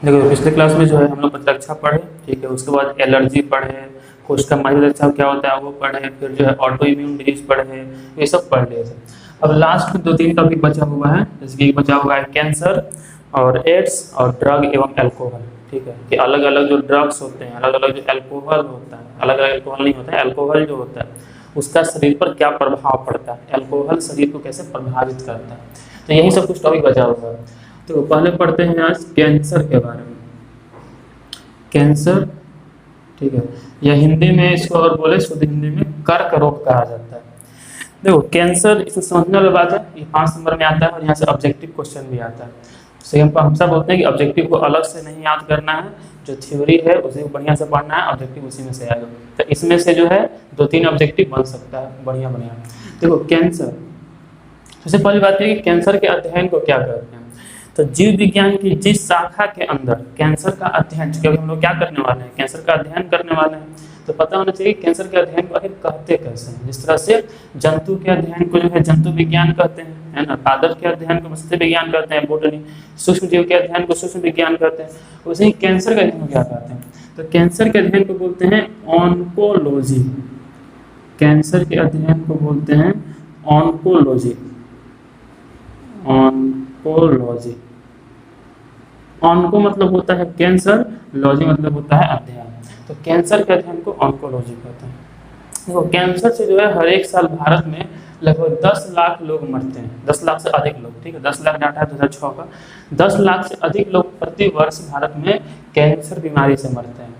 देखो पिछले क्लास में जो है हम लोग प्रतिरक्षा पढ़े, ठीक है, उसके बाद एलर्जी पढ़े, कोशिका प्रतिरक्षा क्या होता है वो पढ़े, फिर जो है ऑटो इम्यून डिजीज पढ़े, ये सब पढ़ लिए थे। अब लास्ट में 2-3 टॉपिक बचा हुआ है, जैसे कि बचा हुआ है कैंसर और एड्स और ड्रग एवं एल्कोहल, ठीक है, कि अलग अलग जो ड्रग्स होते हैं, अलग अलग जो एल्कोहल होता है, अलग अलग एल्कोहल नहीं होता है, एल्कोहल जो होता है उसका शरीर पर क्या प्रभाव पड़ता है, एल्कोहल शरीर को कैसे प्रभावित करता है, तो यही सब कुछ टॉपिक बचा हुआ है। तो पहले पढ़ते हैं आज कैंसर के बारे में। कैंसर, ठीक है, या हिंदी में इसको अगर बोले शुद्ध हिंदी में कर्क रोग कहा जाता है। देखो कैंसर इसमें समझने वाली बात है, ये 5 नंबर में आता है और यहाँ से ऑब्जेक्टिव क्वेश्चन भी आता है। सही हम सब बोलते हैं कि ऑब्जेक्टिव को अलग से नहीं याद करना है, जो थ्योरी है उसे बढ़िया से पढ़ना है, ऑब्जेक्टिव उसी में से आएगा। तो इसमें से जो है 2-3 ऑब्जेक्टिव बन सकता है, बढ़िया बढ़िया। देखो कैंसर, सबसे पहली बात है कि कैंसर के अध्ययन को क्या कहते हैं। तो जीव विज्ञान की जिस शाखा के अंदर कैंसर का अध्ययन, क्योंकि हम लोग क्या करने वाले हैं, कैंसर का अध्ययन करने वाले हैं, तो पता होना चाहिए कैंसर के अध्ययन को आखिर कहते कैसे हैं। जिस तरह से जंतु के अध्ययन को जो है जंतु विज्ञान कहते हैं, है ना, पादप के अध्ययन को वस्तु विज्ञान कहते हैं, बोटनी, सूक्ष्म जीव के अध्ययन को सूक्ष्म विज्ञान कहते हैं, वैसे ही कैंसर के अध्ययन को क्या कहते हैं, तो कैंसर के अध्ययन को बोलते हैं ऑन्कोलॉजी। कैंसर के अध्ययन को बोलते हैं ऑन्कोलॉजी। ऑन्कोलॉजी, ऑनको मतलब होता है कैंसर, लॉजी मतलब होता है अध्ययन, तो कैंसर के अध्ययन को ऑन्कोलॉजी कहते हैं। देखो कैंसर से जो है हर एक साल भारत में लगभग 10 लाख लोग मरते हैं, 10 लाख से अधिक लोग, ठीक है, 10 लाख डाटा है 2006 का, 10 लाख से अधिक लोग प्रति वर्ष भारत में कैंसर बीमारी से मरते हैं।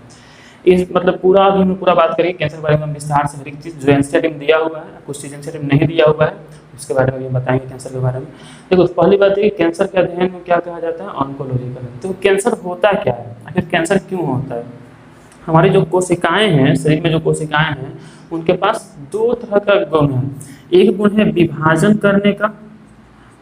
इस मतलब पूरा अभी हम पूरा बात करेंगे कैंसर के बारे में विस्तार से, हर एक चीज़ जो एनसीईआरटी में दिया हुआ है, कुछ चीज़ एनसीईआरटी में नहीं दिया हुआ है, उसके बारे में भी बताएंगे कैंसर के बारे में। देखो पहली बात है कि कैंसर के अध्ययन में क्या कहा जाता है, ऑन्कोलॉजी का। तो कैंसर होता क्या है, आखिर कैंसर क्यों होता है। हमारी जो कोशिकाएं हैं, शरीर में जो कोशिकाएं हैं, उनके पास 2 तरह का गुण है। एक गुण है विभाजन करने का,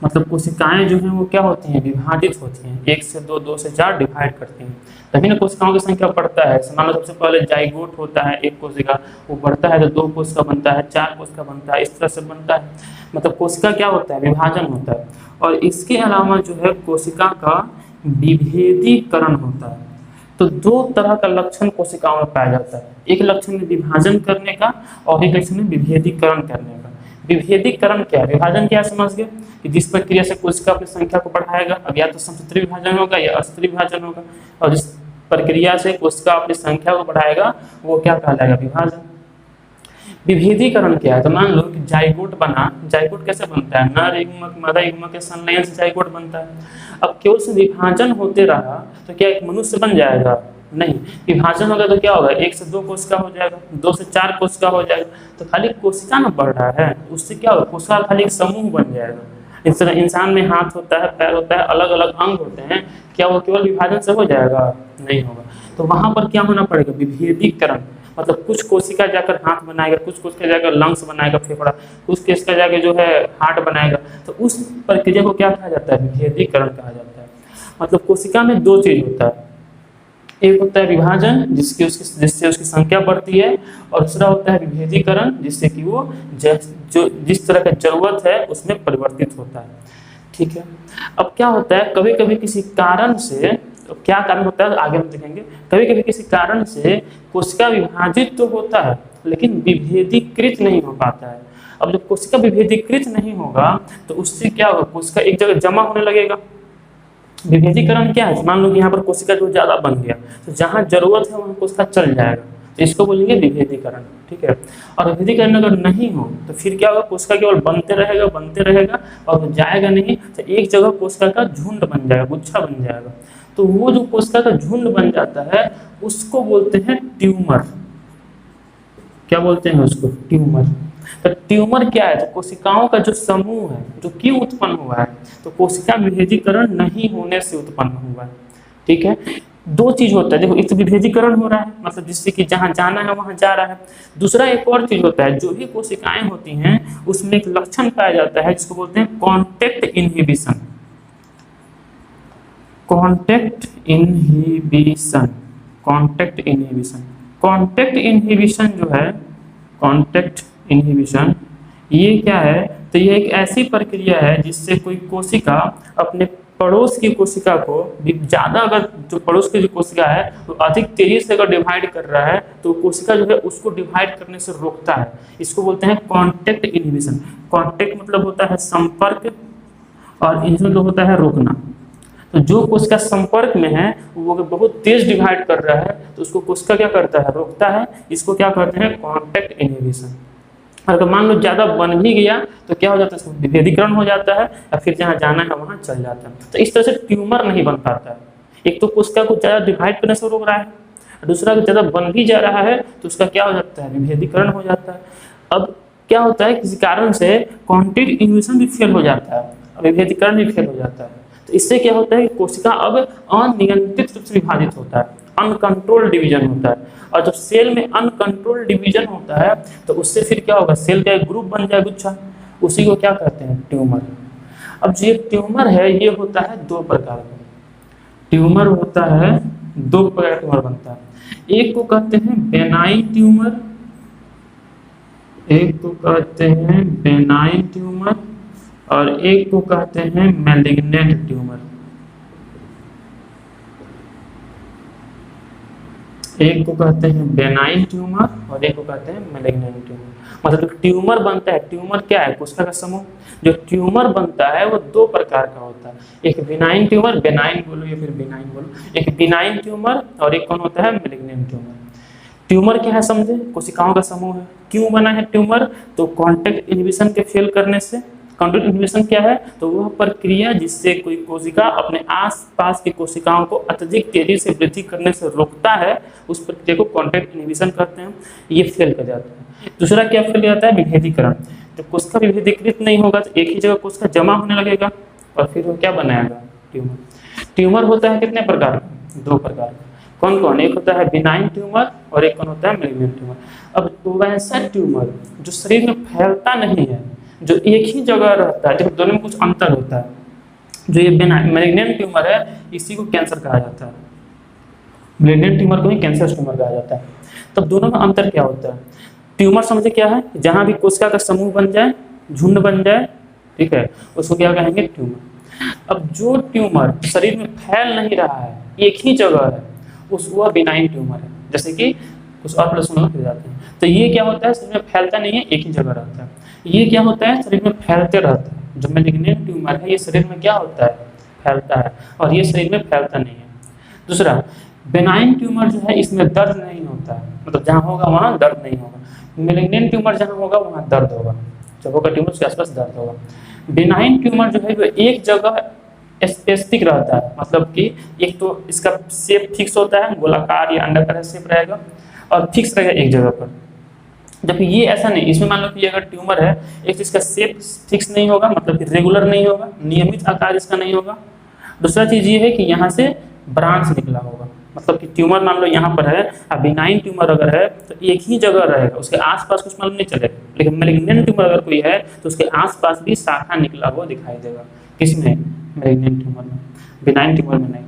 मतलब कोशिकाएं जो हैं वो क्या होती हैं, विभाजित होती हैं, 1 से 2, 2 से 4 डिवाइड करती हैं, तभी ना कोशिकाओं की संख्या बढ़ता है। मान लो सबसे पहले जाइगोट होता है, एक कोशिका, वो बढ़ता है तो 2 कोशिका बनता है, 4 कोशिका बनता है, इस तरह से बनता है। मतलब कोशिका क्या होता है, विभाजन होता है। और इसके अलावा जो है कोशिका का विभेदीकरण होता है। तो 2 तरह का लक्षण कोशिकाओं में पाया जाता है, एक लक्षण है विभाजन करने का और एक लक्षण है विभेदीकरण करने का। विभेदीकरण क्या है, विभाजन क्या समझ गए कि जिस प्रक्रिया से कोशिका अपनी संख्या को बढ़ाएगा, अब या तो समसूत्री विभाजन होगा या असूत्री विभाजन होगा, और जिस प्रक्रिया से कोशिका अपनी संख्या को बढ़ाएगा वो क्या कहलाएगा, विभाजन। विभेदीकरण क्या है, तो मान लो कि जाइगोट बना, जाइगोट कैसे बनता है, नर युग्मक मादा युग्मक के संलयन से जाइगोट बनता है। अब केवल से विभाजन होते रहा तो क्या एक मनुष्य बन जाएगा, नहीं, विभाजन होगा तो क्या होगा, 1 से 2 कोशिका हो जाएगा, 2 से 4 कोशिका हो जाएगा, तो खाली कोशिका ना बढ़ रहा है, उससे क्या होगा, कोशिका खाली एक समूह बन जाएगा। इस तरह इंसान में हाथ होता है, पैर होता है, अलग अलग अंग होते हैं, क्या वो केवल विभाजन से हो जाएगा, नहीं होगा। तो वहां पर क्या होना पड़ेगा, विभेदीकरण, मतलब कुछ कोशिका जाकर हाथ बनाएगा, कुछ कोशिका जाकर लंग्स बनाएगा, फेफड़ा, कुछ कोशिका जाकर जो है हार्ट बनाएगा, तो उस प्रक्रिया को क्या कहा जाता है, विभेदीकरण कहा जाता है। मतलब कोशिका में 2 चीज होता है, एक होता है विभाजन जिससे उसकी संख्या बढ़ती है, और दूसरा होता है विभेदीकरण जिससे कि वो जो जिस तरह का जरूरत है उसमें परिवर्तित होता है, ठीक है। अब क्या होता है, कभी कभी किसी कारण से, तो क्या कारण होता है आगे हम देखेंगे, कभी कभी किसी कारण से कोशिका विभाजित तो होता है लेकिन विभेदीकृत नहीं हो पाता है। अब जब कोशिका विभेदीकृत नहीं होगा तो उससे क्या होगा, कोशिका एक जगह जमा होने लगेगा। विभेदीकरण क्या है, मान लो कि यहाँ पर कोशिका जो ज्यादा बन गया, तो जहाँ जरूरत है वहाँ कोशिका चल जाएगा, तो इसको बोलेंगे विभेदीकरण, ठीक है। और विभेदीकरण अगर नहीं हो तो फिर क्या होगा, कोशिका केवल बनते रहेगा और जाएगा नहीं, तो एक जगह कोशिका का झुंड बन जाएगा, गुच्छा बन जाएगा। तो वो जो कोशिका का झुंड बन जाता है उसको बोलते हैं ट्यूमर। क्या बोलते हैं उसको, ट्यूमर। तो ट्यूमर क्या है, तो कोशिकाओं का जो समूह है जो क्यों उत्पन्न हुआ है, तो कोशिका विभेदीकरण नहीं होने से उत्पन्न हुआ है, ठीक है। 2 चीज होता है, देखो एक तो विभेदीकरण हो रहा है, मतलब जिससे कि जहां जाना है वहां जा रहा है। दूसरा एक और चीज होता है, जो भी कोशिकाएं होती हैं उसमें एक लक्षण पाया जाता है जिसको बोलते हैं contact inhibition. Contact inhibition, contact inhibition, contact inhibition जो है, कॉन्टेक्ट इनहिबिशन ये क्या है, तो ये एक ऐसी प्रक्रिया है जिससे कोई कोशिका अपने पड़ोस की कोशिका को ज़्यादा, अगर जो पड़ोस की जो कोशिका है तो अधिक तेजी से अगर डिवाइड कर रहा है तो कोशिका जो है उसको डिवाइड करने से रोकता है। इसको बोलते हैं कॉन्टेक्ट इनहिबिशन। कॉन्टेक्ट मतलब होता है संपर्क, और इनहिबिशन तो होता है रोकना। तो जो कोशिका संपर्क में है वो बहुत तेज डिवाइड कर रहा है तो उसको कोशिका क्या करता है, रोकता है। इसको क्या कहते हैं, कॉन्टेक्ट इनहिबिशन। अगर मान लो ज़्यादा बन भी गया तो क्या हो जाता है, विभेदीकरण हो जाता है या फिर जहाँ जाना है वहाँ चल जाता है। तो इस तरह से ट्यूमर नहीं बन पाता है। एक तो कोशिका को ज़्यादा डिवाइड करने से रोक रहा है, दूसरा को ज़्यादा बन भी जा रहा है तो उसका क्या हो जाता है, विभेदीकरण हो जाता है। अब क्या होता है, किसी कारण से कॉन्टेक्ट इनहिबिशन भी फेल हो जाता है, विभेदीकरण भी फेल हो जाता है। तो इससे क्या होता है कि कोशिका अब अनियंत्रित रूप से विभाजित होता है, अनकंट्रोल डिवीजन होता है। और जब सेल में अनकंट्रोल डिवीजन होता है तो उससे फिर क्या होगा, सेल का एक ग्रुप बन जाए, गुच्छा, उसी को क्या कहते हैं, ट्यूमर। अब जो ये ट्यूमर है ये होता है दो प्रकार का। ट्यूमर होता है दो प्रकार का ट्यूमर बनता है। एक को कहते हैं बेनाइन ट्यूमर, एक को कहते हैं बेनाइन ट्यूमर, और एक को कहते हैं मैलिग्नेंट ट्यूमर। एक को कहते हैं बेनाइन ट्यूमर और एक को कहते हैं मैलिग्नेंट ट्यूमर। मतलब ट्यूमर बनता है, ट्यूमर क्या है, कोशिका का समूह। जो ट्यूमर बनता है वो दो प्रकार का होता है, एक बिनाइन ट्यूमर, बेनाइन बोलो या फिर बिनाइन बोलो, एक बिनाइन ट्यूमर और एक कौन होता है, मैलिग्नेंट ट्यूमर। ट्यूमर क्या है समझे, कोशिकाओं का समूह है। क्यों बना है ट्यूमर, तो कॉन्टेक्ट इनहिबिशन के फेल करने से। कॉन्टेक्ट इनहिबिशन क्या है, तो वह प्रक्रिया जिससे कोई कोशिका अपने आसपास की कोशिकाओं को अत्यधिक तेजी से वृद्धि करने से रोकता है, उस प्रक्रिया को कॉन्टेक्ट इनहिबिशन कहते हैं। ये फेल कर जाता है। दूसरा क्या फेल जाता है, विभेदीकरण। जब कोशिका विभेदीकृत नहीं होगा तो एक ही जगह कोशिका जमा होने लगेगा और फिर वो क्या बनाएगा, ट्यूमर। ट्यूमर होता है कितने प्रकार का, दो प्रकार का। कौन कौन, एक होता है बिनाइन ट्यूमर और एक कौन होता है मैलिग्नेंट ट्यूमर। अब वैसा ट्यूमर जो शरीर में फैलता नहीं है, जो एक ही जगह रहता है, जब दोनों में कुछ अंतर होता है, जो ये मैलिग्नेंट ट्यूमर है इसी को कैंसर कहा जाता है। मैलिग्नेंट ट्यूमर को ही कैंसर ट्यूमर कहा जाता है। तब दोनों में अंतर क्या होता है, ट्यूमर समझे क्या है, जहां भी कोशिका का समूह बन जाए, झुंड बन जाए, ठीक है, उसको क्या कहेंगे, ट्यूमर। अब जो ट्यूमर शरीर में फैल नहीं रहा है, एक ही जगह है, उस वह बिनाइन ट्यूमर है। जैसे कि कुछ और प्लस फिर जाते हैं, तो ये क्या होता है, शरीर में फैलता नहीं है, एक ही जगह रहता है। ये क्या होता है, शरीर में फैलते रहता है। जो मैलिग्नेंट ट्यूमर है ये शरीर में क्या होता है, फैलता है, और ये शरीर में फैलता नहीं है। दूसरा बेनाइन ट्यूमर जो है इसमें दर्द नहीं होता है, मतलब जहाँ होगा वहाँ दर्द नहीं होगा। मैलिग्नेंट ट्यूमर जहाँ होगा वहाँ दर्द होगा, जब होगा ट्यूमर उसके आसपास दर्द होगा। बेनाइन ट्यूमर जो है वो एक जगह स्पेसिफिक रहता है, मतलब कि एक तो इसका शेप फिक्स होता है, गोलाकार या अंडाकार शेप रहेगा और फिक्स रहेगा एक जगह पर। जबकि ये ऐसा नहीं, इसमें मान लो कि अगर ट्यूमर है, एक तो इसका शेप फिक्स नहीं होगा, मतलब कि रेगुलर नहीं होगा, नियमित आकार इसका नहीं होगा। दूसरा चीज ये है कि यहाँ से ब्रांच निकला होगा, मतलब कि ट्यूमर मान लो यहाँ पर है, अब बिनाइन ट्यूमर अगर है तो एक ही जगह रहेगा, उसके आसपास कुछ मालूम नहीं चलेगा। लेकिन मैलिग्नेंट ट्यूमर अगर कोई है तो उसके आसपास भी शाखा निकला हुआ दिखाई देगा। किसमें, मैलिग्नेंट ट्यूमर में, बिनाइन ट्यूमर में नहीं।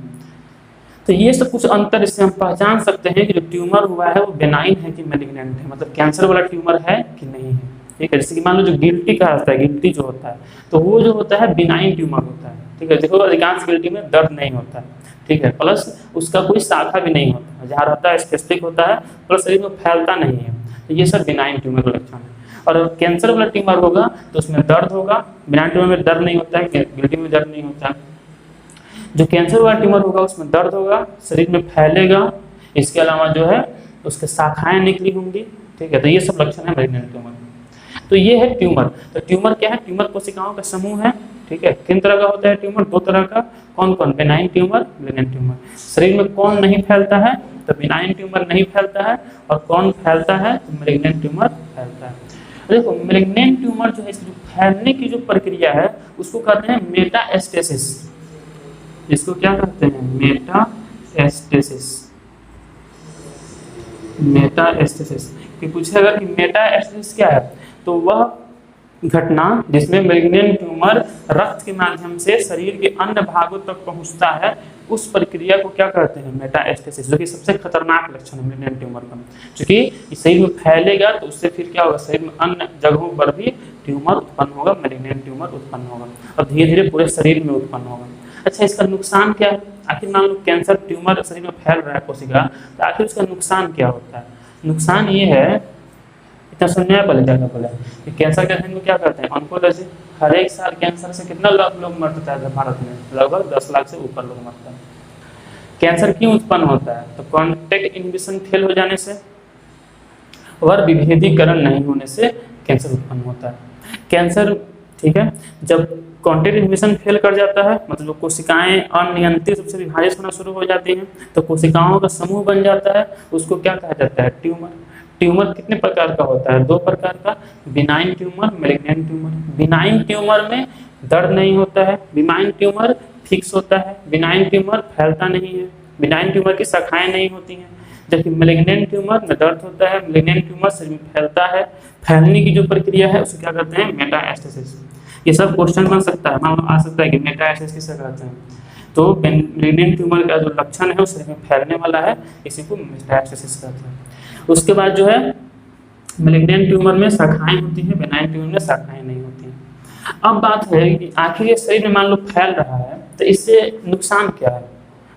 तो ये सब कुछ अंतर, इससे हम पहचान सकते हैं कि जो ट्यूमर हुआ है वो बेनाइन है कि मैलिग्नेंट है, मतलब कैंसर वाला ट्यूमर है कि नहीं है, ठीक है। जैसे कि मान लो जो गिल्टी का होता है, गिल्टी जो होता है तो वो जो होता है बिनाइन ट्यूमर होता है, ठीक है। देखो अधिकांश गिल्टी में दर्द नहीं होता है, ठीक है, प्लस उसका कोई शाखा भी नहीं होता है, जहाँ रहता है स्पेसिफिक होता है, प्लस शरीर में फैलता नहीं है। तो ये सब बिनाइन ट्यूमर का लक्षण है। और कैंसर वाला ट्यूमर होगा तो उसमें दर्द होगा, बिनाइन ट्यूमर में दर्द नहीं होता है, गिल्टी में दर्द नहीं होता है। जो कैंसर वाला ट्यूमर होगा उसमें दर्द होगा, शरीर में फैलेगा, इसके अलावा जो है उसके शाखाएं निकली होंगी, ठीक है। तो ये सब लक्षण है मैलिग्नेंट ट्यूमर। तो ये है ट्यूमर। तो ट्यूमर क्या है, ट्यूमर कोशिकाओं का समूह है, ठीक है। किन तरह का होता है ट्यूमर, दो तरह का। कौन कौन, बेनाइन ट्यूमर, मैलिग्नेंट ट्यूमर। शरीर में कौन नहीं फैलता है, तो बेनाइन ट्यूमर नहीं फैलता है, और कौन फैलता है, तो मैलिग्नेंट ट्यूमर फैलता है। देखो मैलिग्नेंट ट्यूमर जो है इसकी फैलने की जो प्रक्रिया है उसको कहते हैं मेटास्टेसिस। इसको क्या कहते हैं, मेटास्टेसिस। मेटास्टेसिस कि पूछे अगर कि मेटास्टेसिस क्या है, तो वह घटना जिसमें मैलिग्नेंट ट्यूमर रक्त के माध्यम से शरीर के अन्य भागों तक पहुंचता है, उस प्रक्रिया को क्या कहते हैं, मेटास्टेसिस, जो कि सबसे खतरनाक लक्षण है मैलिग्नेंट ट्यूमर का। क्योंकि शरीर में फैलेगा तो उससे फिर क्या होगा, शरीर में अन्य जगहों पर भी ट्यूमर उत्पन्न होगा, मैलिग्नेंट ट्यूमर उत्पन्न होगा, और धीरे धीरे पूरे शरीर में उत्पन्न होगा। अच्छा, इसका नुकसान क्या है? आखिर मान लो कैंसर ट्यूमर शरीर में फैल रहा है कोशिका, तो आखिर उसका नुकसान क्या होता है? नुकसान ये है, इतना सुनने में पहले क्या बोला कि कैंसर के अध्ययन को क्या करते हैं? ऑन्कोलॉजी। हर एक साल कैंसर से कितना लाख लोग मरते हैं भारत में? लगभग 10 लाख से ऊपर लोग मरते हैं। कैंसर क्यों उत्पन्न होता है? तो कॉन्टैक्ट इनहिबिशन फेल हो जाने से और विभेदीकरण नहीं होने से कैंसर उत्पन्न होता है। कैंसर, ठीक है, जब कॉन्टैक्ट इनहिबिशन फेल कर जाता है, मतलब जो कोशिकाएं अनियंत्रित रूप से विभाजित होना शुरू हो जाती हैं, तो कोशिकाओं का समूह बन जाता है, उसको क्या कहा जाता है? ट्यूमर। ट्यूमर कितने प्रकार का होता है? 2 प्रकार का, benign tumour, malignant tumour. Benign tumour में दर्द नहीं होता है, बिनाइन ट्यूमर फिक्स होता है, बिनाइन ट्यूमर फैलता नहीं है, बिनाइन ट्यूमर की शाखाएं नहीं होती हैं। जबकि मैलिग्नेंट ट्यूमर में दर्द होता है, मैलिग्नेंट ट्यूमर शरीर में फैलता है, फैलने की जो प्रक्रिया है उसे क्या कहते हैं? मेटास्टेसिस। ये सब क्वेश्चन बन सकता है, मान लो आ सकता है कि मेटास्टेसिस किसे कहते हैं। तो मैलिग्नेंट ट्यूमर का जो लक्षण है वो शरीर में फैलने वाला है, इसी को मेटास्टेसिस कहते हैं। उसके बाद जो है मैलिग्नेंट ट्यूमर में शाखाएं होती हैं, बेनाइन ट्यूमर में शाखाएं नहीं होती हैं। अब बात है कि आखिर ये शरीर में मान लो फैल रहा है, तो इससे नुकसान क्या है?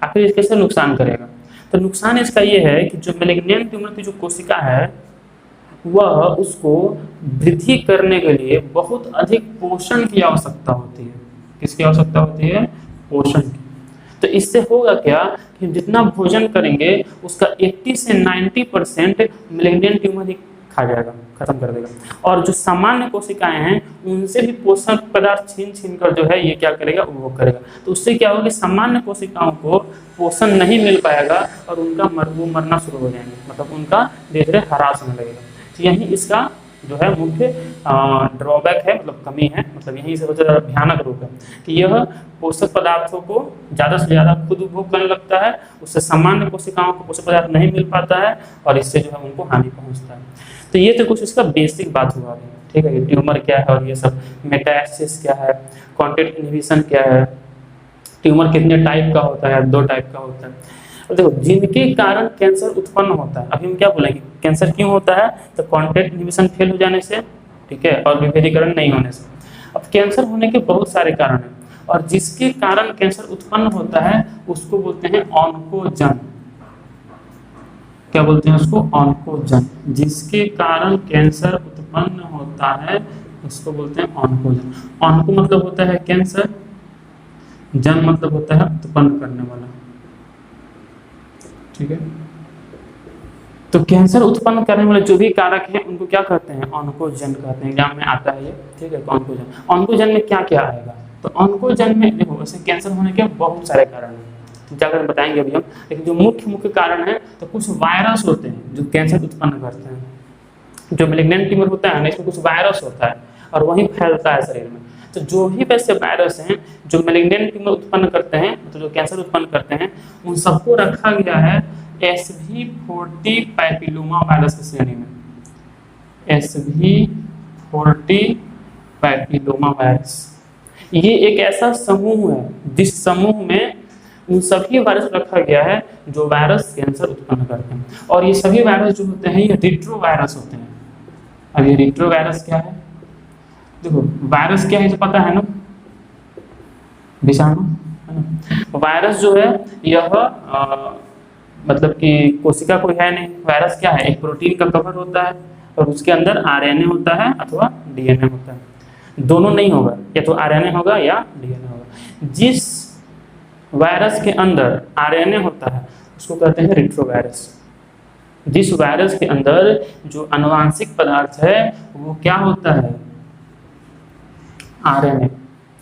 आखिर ये कैसे नुकसान करेगा? तो नुकसान इसका ये है कि जो मैलिग्नेंट ट्यूमर की जो कोशिका है वह उसको वृद्धि करने के लिए बहुत अधिक पोषण की आवश्यकता होती है। किसकी आवश्यकता होती है? पोषण की। तो इससे होगा क्या कि जितना भोजन करेंगे उसका 80 से 90% मैलिग्नेंट ट्यूमर ही खा जाएगा, खत्म कर देगा। और जो सामान्य कोशिकाएं हैं उनसे भी पोषक पदार्थ छीन छीन कर जो है ये क्या करेगा? वो करेगा। तो उससे क्या होगा कि सामान्य कोशिकाओं को पोषण नहीं मिल पाएगा और उनका वो मरना शुरू हो जाएंगे, मतलब उनका धीरे धीरे ह्रास होने लगेगा। तो यही इसका जो है मुख्य ड्रॉबैक है, मतलब कमी है, मतलब यही से भयानक रूप है कि यह पोषक पदार्थों को ज़्यादा से ज़्यादा खुद उपभोग करने लगता है, उससे सामान्य कोशिकाओं को पोषक पदार्थ नहीं मिल पाता है और इससे जो है उनको हानि पहुंचता है। तो ये तो कुछ इसका बेसिक बात हुआ है, ठीक है, कि ट्यूमर क्या है और ये सब, मेटास्टेसिस क्या है, कॉन्टैक्ट इनहिबिशन क्या है, ट्यूमर कितने टाइप का होता है? 2 टाइप का होता है। और देखो जिनके कारण कैंसर उत्पन्न होता है, अभी हम क्या बोलेंगे कैंसर क्यों होता है? तो कॉन्टैक्ट इनहिबिशन फेल हो जाने से, ठीक है, और विभेदीकरण नहीं होने से। अब कैंसर होने के बहुत सारे कारण हैं और जिसके कारण कैंसर उत्पन्न होता है उसको बोलते हैं ऑन्कोजन। क्या बोलते हैं उसको? ऑन्कोजन। जिसके कारण कैंसर उत्पन्न होता है उसको बोलते हैं ऑन्कोजन। ऑन्को मतलब होता है कैंसर, जन मतलब होता है उत्पन्न करने वाला, ठीक है। तो कैंसर उत्पन्न करने वाले जो भी कारक हैं उनको क्या कहते हैं? ऑन्कोजन कहते हैं। एग्जाम में आता है ये, ठीक है, ऑन्कोजन। ऑन्कोजन में क्या क्या आएगा? तो ऑन्कोजन में देखो वैसे कैंसर होने के बहुत सारे कारण हैं, जाकर बताएंगे अभी हम, लेकिन जो मुख्य कारण है तो कुछ वायरस होते हैं जो कैंसर उत्पन्न करते हैं। जो मैलिग्नेंट ट्यूमर होता है ना, इसमें कुछ वायरस होता है और वही फैलता है शरीर में। तो जो भी वैसे वायरस हैं जो मैलिग्नेंट ट्यूमर उत्पन्न करते हैं, तो जो कैंसर उत्पन्न करते हैं, उन सबको रखा गया है SV40 पैपिलोमा वायरस की श्रेणी में। SV40 पैपिलोमा वायरस ये एक ऐसा समूह है जिस समूह में उन सभी वायरस रखा गया है जो वायरस कैंसर उत्पन्न करते हैं। और ये सभी वायरस जो होते हैं ये रिट्रो वायरस होते हैं। अब ये रिट्रो वायरस क्या है? देखो वायरस क्या है तो पता है ना, विषाणु है ना। वायरस जो है यह मतलब कि कोशिका कोई है नहीं। वायरस क्या है? एक प्रोटीन का कवर होता है और उसके अंदर RNA होता है अथवा DNA होता है, दोनों नहीं होगा, या तो RNA होगा या DNA होगा। जिस वायरस के अंदर RNA होता है उसको कहते हैं रिट्रोवायरस। जिस वायरस के अंदर जो आनुवांशिक पदार्थ है वो क्या होता है? RNA,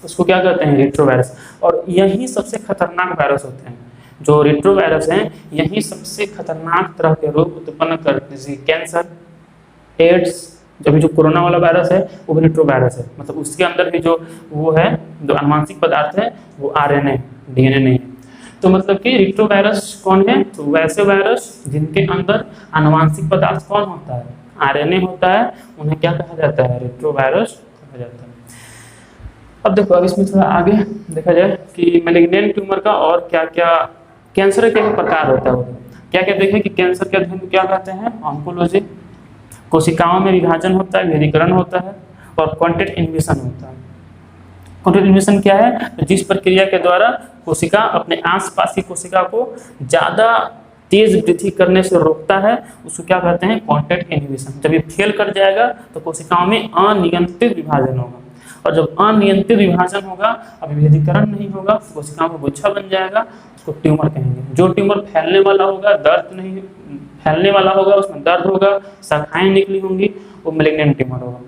उसको क्या कहते हैं? रिट्रोवायरस। और यही सबसे खतरनाक वायरस होते हैं। जो रिट्रोवायरस हैं यही सबसे खतरनाक तरह के रोग उत्पन्न करते हैं, कैंसर, एड्स। अभी जो कोरोना वाला वायरस है वो रिट्रोवायरस है, मतलब उसके अंदर भी जो वो है जो आनुवांशिक पदार्थ है वो RNA, DNA नहीं है। तो मतलब कि रिट्रोवायरस कौन है? तो वैसे वायरस जिनके अंदर आनुवांशिक पदार्थ कौन होता है? RNA होता है, उन्हें क्या कहा जाता है? रिट्रोवायरस कहा जाता है। अब देखो अब इसमें थोड़ा आगे देखा जाए कि मैलिग्नेंट ट्यूमर का और क्या क्या, कैंसर के प्रकार होता है, क्या क्या देखें कि कैंसर के अध्ययन को क्या कहते हैं? ऑन्कोलॉजी। कोशिकाओं में विभाजन होता है, विभेदीकरण होता है और कॉन्टैक्ट इनहिबिशन होता है। कॉन्टैक्ट इनहिबिशन क्या है? जिस प्रक्रिया के द्वारा कोशिका अपने आसपास की कोशिका को ज़्यादा तेज वृद्धि करने से रोकता है, उसको क्या कहते हैं, कॉन्टैक्ट इनहिबिशन। जब ये फेल कर जाएगा तो कोशिकाओं में अनियंत्रित विभाजन होगा, और जब अनियंत्रित विभाजन होगा, अभिभेदीकरण नहीं होगा, कोशिकाओं का गुच्छा बन जाएगा, उसको ट्यूमर कहेंगे। जो ट्यूमर फैलने वाला होगा, दर्द नहीं फैलने वाला होगा, उसमें दर्द होगा, शाखाएं निकली होंगी, वो मैलिग्नेंट ट्यूमर होगा।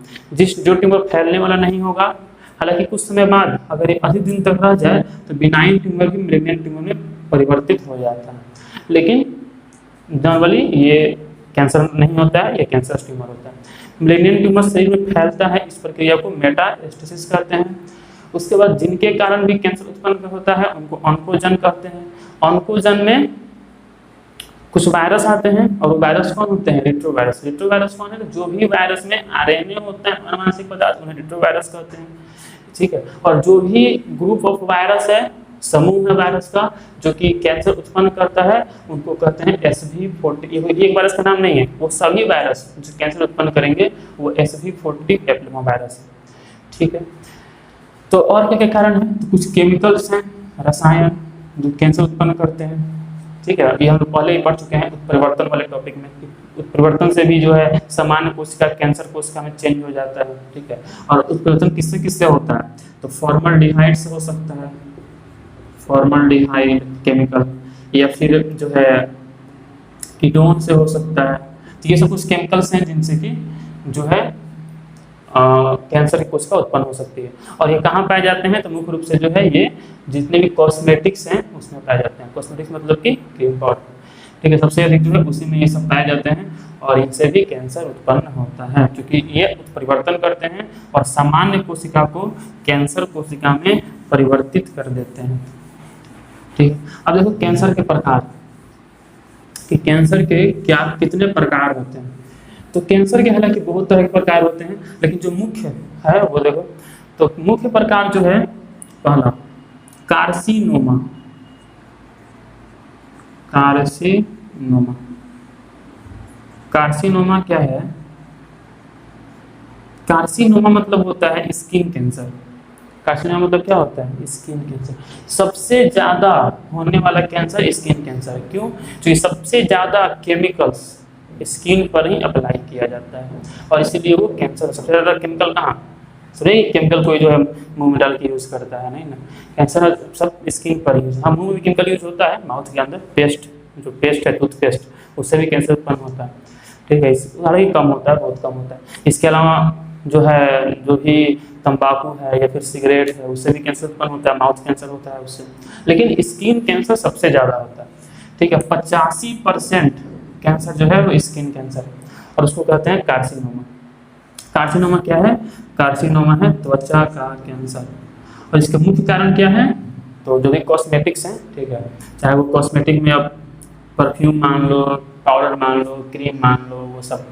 जो ट्यूमर फैलने वाला नहीं होगा, हालांकि कुछ समय बाद अगर ये अधिक दिन तक रह जाए तो बिनाइन ट्यूमर भी मैलिग्नेंट ट्यूमर में परिवर्तित हो जाता है, लेकिन नॉर्मली ये कैंसर नहीं होता है, ये कैंसर ट्यूमर होता है। मैलिग्नेंट ट्यूमर शरीर में फैलता है, इस प्रक्रिया को मेटास्टेसिस कहते हैं। उसके बाद जिनके कारण भी कैंसर उत्पन्न होता है उनको ऑन्कोजन कहते हैं। ऑन्कोजन में कुछ वायरस आते हैं, और वो वायरस कौन होते हैं, रेट्रोवायरस। रेट्रोवायरस कौन है, जो भी वायरस में आरएनए होता है, अनुवांशिक पदार्थ, उन्हें रेट्रोवायरस कहते हैं, ठीक है। और जो भी ग्रुप ऑफ वायरस है, समूह है वायरस का, जो कि कैंसर उत्पन्न करता है, उनको कहते हैं SV40। ये एक वायरस का नाम नहीं है, वो सभी वायरस जो कैंसर उत्पन्न करेंगे वो SV40 पैपिलोमा वायरस है, ठीक है। तो और क्या क्या कारण है, तो कुछ केमिकल्स हैं, रसायन, जो कैंसर उत्पन्न करते हैं, ठीक है। ये हम लोग पहले ही पढ़ चुके हैं उत्परिवर्तन वाले टॉपिक में। उत्परिवर्तन से भी जो है सामान्य कोशिका कैंसर कोशिका में चेंज हो जाता है, ठीक है। और उत्परिवर्तन किससे किससे होता है, तो फॉर्मल्डिहाइड से हो सकता है, फॉर्मल्डिहाइड केमिकल, या फिर जो है कीटोन से हो सकता है। तो ये सब कुछ केमिकल्स हैं जिनसे कि जो है कैंसर की कोशिका उत्पन्न हो सकती है। और ये कहाँ पाए जाते हैं, तो मुख्य रूप से जो है ये जितने भी कॉस्मेटिक्स हैं उसमें पाए जाते हैं। कॉस्मेटिक्स मतलब कि क्रीम पाउडर, ठीक है, सबसे अधिक जो है उसी में ये सब पाए जाते हैं, और इनसे भी कैंसर उत्पन्न होता है, क्योंकि ये उत्परिवर्तन करते हैं और सामान्य कोशिका को कैंसर कोशिका में परिवर्तित कर देते हैं, ठीक है। अब देखो कैंसर के प्रकार, कि कैंसर के क्या कितने प्रकार होते हैं। तो कैंसर के हालांकि बहुत तरह के प्रकार होते हैं, लेकिन जो मुख्य है वो देखो, तो मुख्य प्रकार जो है, पहला कार्सिनोमा। कार्सिनोमा, कार्सिनोमा क्या है, कार्सिनोमा मतलब होता है स्किन कैंसर। कार्सिनोमा मतलब क्या होता है, स्किन कैंसर। सबसे ज्यादा होने वाला कैंसर स्किन कैंसर, क्यों, क्योंकि सबसे ज्यादा केमिकल्स स्किन पर ही अप्लाई किया जाता है, और इसीलिए वो कैंसर। सबसे ज़्यादा केमिकल कहाँ, सॉरी केमिकल कोई जो है मुंह में डाल के यूज़ करता है, नहीं ना, कैंसर सब स्किन पर यूज। हाँ, मुंह में केमिकल यूज होता है, माउथ के अंदर पेस्ट, जो पेस्ट है टूथपेस्ट, उससे भी कैंसर उत्पन्न होता है, ठीक है। हालांकि कम होता है, बहुत कम होता है। इसके अलावा जो है, जो भी तंबाकू है या फिर सिगरेट है, उससे भी कैंसर उत्पन्न होता है, माउथ कैंसर होता है उससे। लेकिन स्किन कैंसर सबसे ज़्यादा होता है, ठीक है। 85% कैंसर जो है वो स्किन कैंसर है, और उसको कहते हैं कार्सिनोमा। कार्सिनोमा क्या है, कार्सिनोमा है त्वचा का कैंसर। और इसके मुख्य कारण क्या है, तो जो भी कॉस्मेटिक्स हैं, ठीक है, चाहे वो कॉस्मेटिक में अब परफ्यूम मान लो, पाउडर मान लो, क्रीम मान लो, वो सब,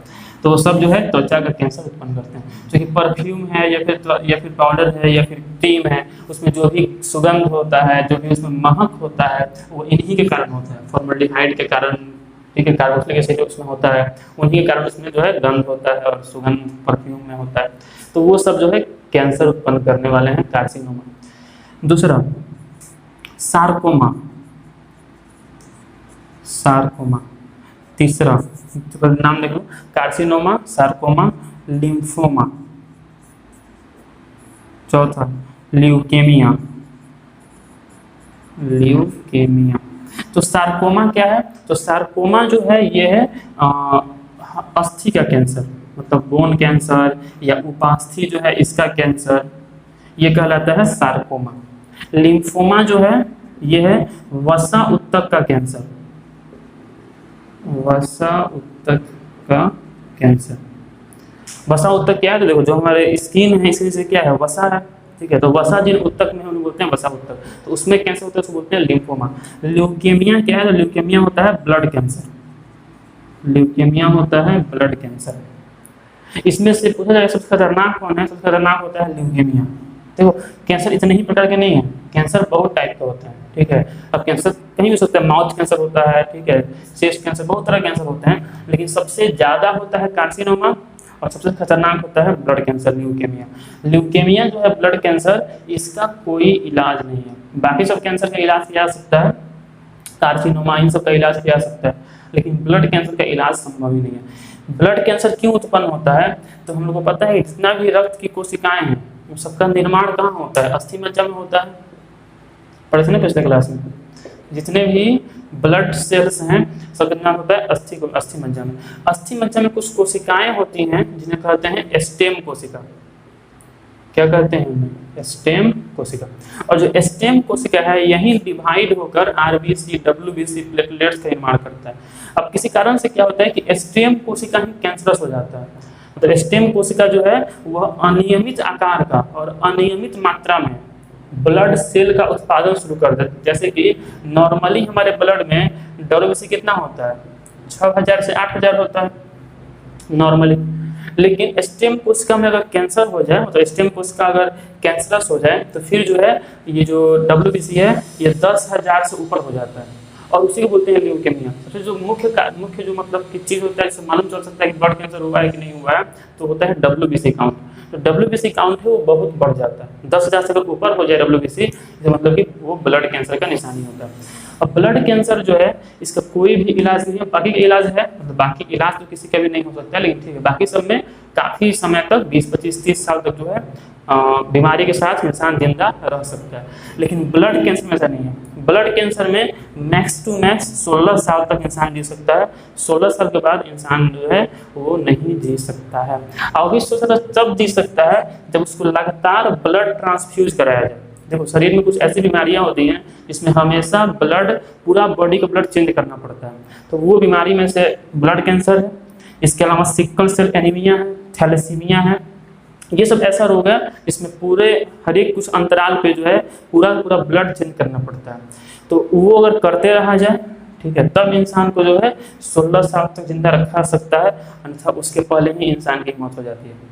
तो वो सब जो है त्वचा का कैंसर उत्पन्न करते हैं। क्योंकि परफ्यूम है या फिर पाउडर है या फिर क्रीम है, उसमें जो भी सुगंध होता है, जो भी उसमें महक होता है, वो इन्हीं के कारण होता है, फॉर्मल्डिहाइड के कारण, ठीक है, कार्बोक्सिलिक एसिड जो उसमें होता है, उन्हीं के कारण उसमें जो है गंध होता है और सुगंध परफ्यूम में होता है। तो वो सब जो है कैंसर उत्पन्न करने वाले हैं, कार्सिनोमा। दूसरा सार्कोमा, सार्कोमा। तीसरा नाम देख लो, कार्सिनोमा, सार्कोमा, लिम्फोमा। चौथा ल्यूकेमिया, ल्यूकेमिया। तो सार्कोमा क्या है, तो सार्कोमा जो है ये है अस्थि का कैंसर, मतलब बोन कैंसर या उपास्थि जो है इसका कैंसर, ये कहलाता है सार्कोमा। लिम्फोमा जो है ये है वसा उत्तक का कैंसर, वसा उत्तक का कैंसर। वसा उत्तक क्या है, तो देखो जो हमारे स्किन है इसी से क्या है, वसा है, ठीक है। तो वसा जिन उत्तक में उन्हें बोलते हैं वसा उत्तक, तो उसमें कैंसर होता है उसको बोलते हैं लिम्फोमा। ल्यूकेमिया क्या है, तो ल्यूकेमिया होता है ब्लड कैंसर, ल्यूकेमिया होता है ब्लड कैंसर। इसमें से पूछा जाए सबसे खतरनाक कौन है, सबसे खतरनाक होता है ल्यूकेमिया। देखो कैंसर इतने ही प्रकार के नहीं है, कैंसर बहुत टाइप का होता है, ठीक है। अब कैंसर कहीं भी हो सकता है, माउथ कैंसर होता है, ठीक है, चेस्ट कैंसर, बहुत तरह कैंसर होते हैं, लेकिन सबसे ज्यादा होता है कार्सिनोमा और सबसे खतरनाक होता है ब्लड कैंसर, ल्यूकेमिया। ल्यूकेमिया जो है ब्लड कैंसर, इसका कोई इलाज नहीं है। बाकी सब कैंसर का इलाज किया जा सकता है, कार्सिनोमा इन सब का इलाज किया जा सकता है, लेकिन ब्लड कैंसर का इलाज संभव ही नहीं है। ब्लड कैंसर क्यों उत्पन्न होता है? तो हम लोग को पता है जितना भी रक्त की कोशिकाएं हैं उन सबका निर्माण कहाँ होता है? अस्थि मज्जा में होता है, पढ़े थे ना पिछले क्लास में। जितने भी ब्लड सेल्स हैं सबका निर्माण होता है अस्थि मज्जा में। अस्थि मज्जा में कुछ कोशिकाएं होती हैं जिन्हें कहते हैं स्टेम कोशिका। क्या कहते हैं उन्हें? स्टेम कोशिका। और जो स्टेम कोशिका है यही डिवाइड होकर आरबीसी, डब्ल्यूबीसी, प्लेटलेट्स का निर्माण करता है। अब किसी कारण से क्या होता है कि स्टेम कोशिका ही कैंसरस हो जाता है। तो स्टेम कोशिका जो है वह अनियमित आकार का और अनियमित मात्रा में ब्लड सेल का उत्पादन शुरू कर देते हैं। जैसे कि नॉर्मली हमारे ब्लड में डब्ल्यूबीसी कितना होता है? 6000 से 8000 होता है नॉर्मली। लेकिन स्टेम कोशिका में अगर कैंसर हो जाए, मतलब स्टेम कोशिका अगर कैंसरस हो जाए, तो फिर जो है ये जो डब्ल्यूबीसी है ये 10,000 से ऊपर हो जाता है और उसी को बोलते हैं ल्यूकेमिया। सबसे जो मुख्य जो मतलब की चीज़ होता है जिससे मालूम चल सकता है कि ब्लड कैंसर हुआ है कि नहीं हुआ है, तो होता है डब्ल्यूबीसी काउंट। तो डब्ल्यूबीसी काउंट है वो बहुत बढ़ जाता है। 10,000 से अगर ऊपर हो जाए डब्ल्यूबीसी, तो मतलब कि वो ब्लड कैंसर का निशानी होता है। अब ब्लड कैंसर जो है इसका कोई भी इलाज नहीं है। बाकी का इलाज है, मतलब बाकी इलाज तो किसी का भी नहीं हो सकता, लेकिन ठीक है बाकी सब में काफ़ी समय तक 20, 25, 30 साल तक जो है बीमारी के साथ इंसान जिंदा रह सकता है। लेकिन ब्लड कैंसर में ऐसा नहीं है। ब्लड कैंसर में मैक्स टू मैक्स 16 साल तक इंसान जी सकता है। 16 साल के बाद इंसान जो है वो नहीं जी सकता है। और भी 16 साल तब जी सकता है जब उसको लगातार ब्लड ट्रांसफ्यूज कराया जाए। देखो शरीर में कुछ ऐसी बीमारियां होती हैं जिसमें हमेशा ब्लड, पूरा बॉडी का ब्लड चेंज करना पड़ता है, तो वो बीमारी में से ब्लड कैंसर है। इसके अलावा सिकल सेल एनीमिया है, थैलेसीमिया है। ये सब ऐसा रोग है जिसमें पूरे हर एक कुछ अंतराल पे जो है पूरा ब्लड चेंज करना पड़ता है। तो वो अगर करते रहा जाए, ठीक है, तब इंसान को जो है 16 साल तक जिंदा रखा सकता है, अन्यथा उसके पहले ही इंसान की मौत हो जाती है।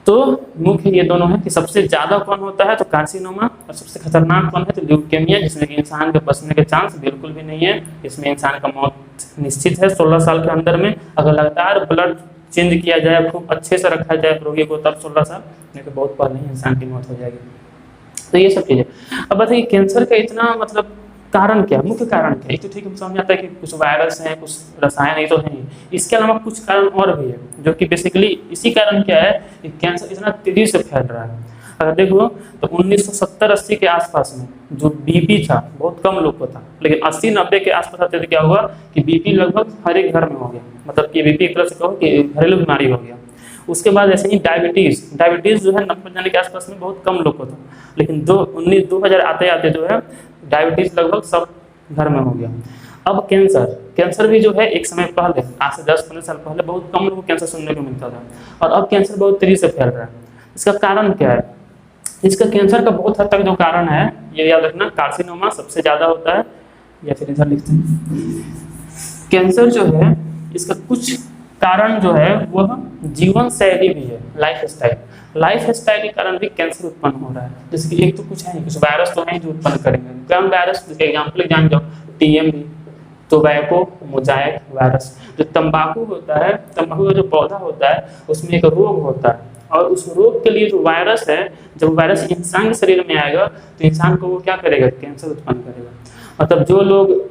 तो मुख्य ये दोनों है कि सबसे ज्यादा कौन होता है तो कार्सिनोमा, और सबसे खतरनाक कौन है तो ल्यूकेमिया, जिसमें कि इंसान के बचने के चांस बिल्कुल भी नहीं है। इसमें इंसान का मौत निश्चित है 16 साल के अंदर में। अगर लगातार ब्लड चेंज किया जाए, खूब अच्छे से रखा जाए रोगी को, तब 16 साल, नहीं तो बहुत पहले ही इंसान की मौत हो जाएगी। तो ये सब चीजें। अब बताइए कैंसर का इतना मतलब कारण क्या है, मुख्य कारण क्या है? एक तो ठीक है समझ आता है कि कुछ वायरस हैं, कुछ रसायन, ये तो है ही। इसके अलावा कुछ कारण और भी है जो कि बेसिकली इसी कारण क्या है कि कैंसर इतना तेजी से फैल रहा है। अगर देखो तो 1970-80 के आसपास में जो बीपी था बहुत कम लोग को था, लेकिन 80-90 के आसपास आते थे क्या हुआ कि बीपी लगभग हर एक घर में हो गया। मतलब कि बीपी एक तरह से कहो कि घरेलू बीमारी हो गया। उसके बाद ऐसे ही डायबिटीज़ जो है 90 जाने के आसपास में बहुत कम लोग को था, लेकिन 2000 आते आते जो है डायबिटीज़ लगभग सब घर में हो गया। अब कैंसर भी जो है एक समय पहले, आज से 10-15 साल पहले बहुत कम लोगों को कैंसर सुनने को मिलता था, और अब कैंसर बहुत तेजी से फैल रहा है। इसका कारण क्या है? इसका कैंसर का बहुत हद तक जो कारण है ये याद रखना, कार्सिनोमा सबसे ज़्यादा होता है, या फिर इधर लिखते हैं। कैंसर जो है इसका कुछ कारण जो है वह जीवन शैली भी है, लाइफ स्टाइल के कारण भी कैंसर उत्पन्न हो रहा है। जैसे कि एक तो कुछ है, कुछ वायरस तो है जो उत्पन्न करेंगे। कौन वायरस? एग्जाम्पल जान जाओ, टीएमवी, टोबैको मोजाइक वायरस। जो तंबाकू होता है, तंबाकू का जो पौधा होता है उसमें एक रोग होता है, और उस रोग के लिए जो वायरस है, जब वायरस इंसान के शरीर में आएगा तो इंसान को वो क्या करेगा? कैंसर उत्पन्न करेगा। मतलब जो लोग